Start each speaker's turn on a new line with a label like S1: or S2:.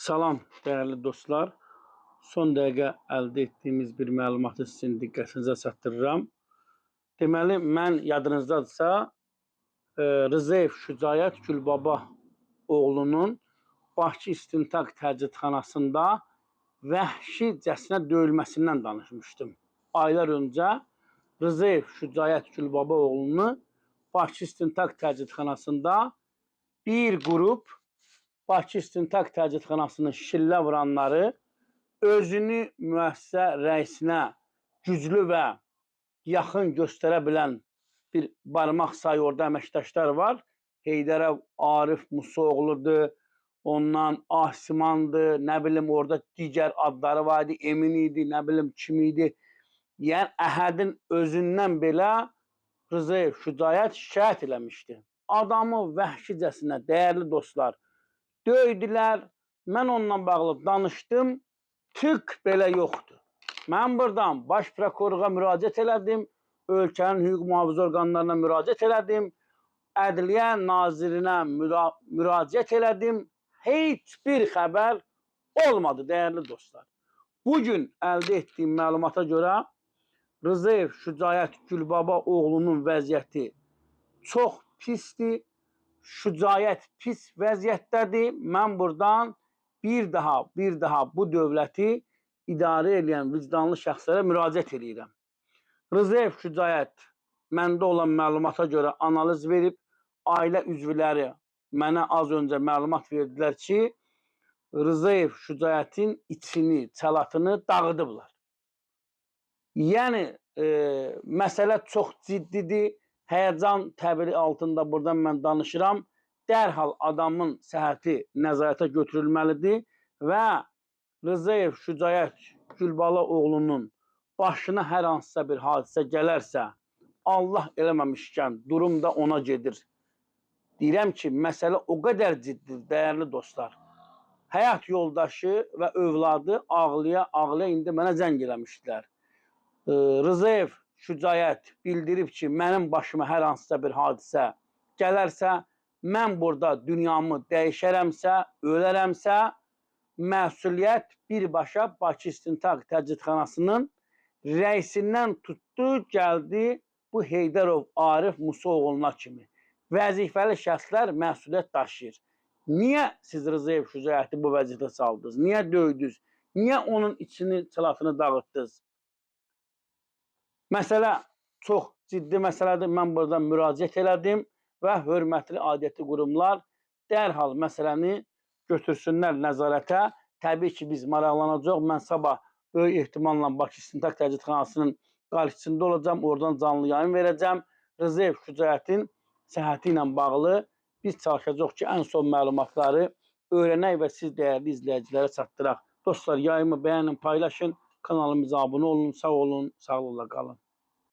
S1: Salam değerli dostlar. Son dəqiqə əldə etdiyimiz bir məlumatı sizin diqqətinizə çatdırıram. Deməli, mən yadınızdadırsa, Rzayev Şücaət Gülbaba oğlunun Bakı İstintaq Təcridxanasında vəhşicəsinə döyülməsindən danışmışdım. Aylar öncə Rzayev Şücaət Gülbaba oğlunu Bakı İstintaq Təcridxanasında bir qrup Bakı İstintaq Təcridxanasının şillə vuranları özünü müəssisə rəisinə güclü və yaxın göstərə bilən bir barmaq sayı orada əməkdaşlar var. Heydərov Arif Musoğlu'dur, ondan Asiman'dır, nə bilim orada digər adları var idi, Emin idi, nə bilim kim idi. Yəni Əhədin özündən belə Rzayev Şücaət şikayət eləmişdi. Adamı vəhşicəsinə, dəyərli dostlar, döydülər. Mən onunla bağlı danışdım. Tık belə yoxdur. Mən buradan baş prokurora müraciət elədim. Ölkənin hüquq mühafizə orqanlarına müraciət elədim. Ədliyyə nazirinə müraciət elədim. Heç bir xəbər olmadı, dəyərli dostlar. Bugün əldə etdiyim məlumata görə Rzayev Şücaət Gülbaba oğlunun vəziyyəti çox pisdir. Şücaət pis vəziyyətdədir. Mən buradan bir daha bu dövləti idarə edən vicdanlı şəxslərə müraciət edirəm. Rzayev Şücaət məndə olan məlumata görə analiz verib, ailə üzvləri mənə az öncə məlumat verdilər ki, Rzayev Şücaətin içini, çalatını dağıdıblar. Yəni, məsələ çox ciddidir. Həyəcan təbiri altında buradan mən danışıram. Dərhal adamın səhhəti nəzarətə götürülməlidir və Rzayev Şücaət Gülbaba oğlunun başına hər hansısa bir hadisə gələrsə, Allah eləməmişkən durum da ona gedir. Deyirəm ki, məsələ o qədər ciddidir, dəyərli dostlar. Həyat yoldaşı və övladı ağlaya indi mənə zəng eləmişdilər. Rzayev Şücaət bildirib ki, mənim başıma hər hansısa bir hadisə gələrsə, mən burada dünyamı dəyişərəmsə, ölərəmsə, məsuliyyət birbaşa Bakı İstintaq Təcridxanasının rəisindən tutdu, gəldi bu Heydərov Arif Musoğlu'na kimi. Vəzifəli şəxslər məsuliyyət daşıyır. Niyə siz Rzayev Şücaəti bu vəziyyətə saldınız? Niyə döydünüz? Niyə onun içini, çılatını dağıtdınız? Məsələ çox ciddi məsələdir. Mən buradan müraciət elədim və hörmətli aidiyyəti qurumlar dərhal məsələni götürsünlər nəzarətə. Təbii ki, biz maraqlanacaq. Mən sabah böyük ehtimalla Bakı İstintaq Təcridxanasının qarşısında olacağım. Oradan canlı yayın verəcəm. Rzayev Şücaətin səhhəti ilə bağlı biz çalışacaq ki, ən son məlumatları öyrənək və siz dəyərli izləyicilərə çatdıraq. Dostlar, yayımı bəyənin, paylaşın. Kanalımıza abunə olun, sağ olun, sağlıqla qalın.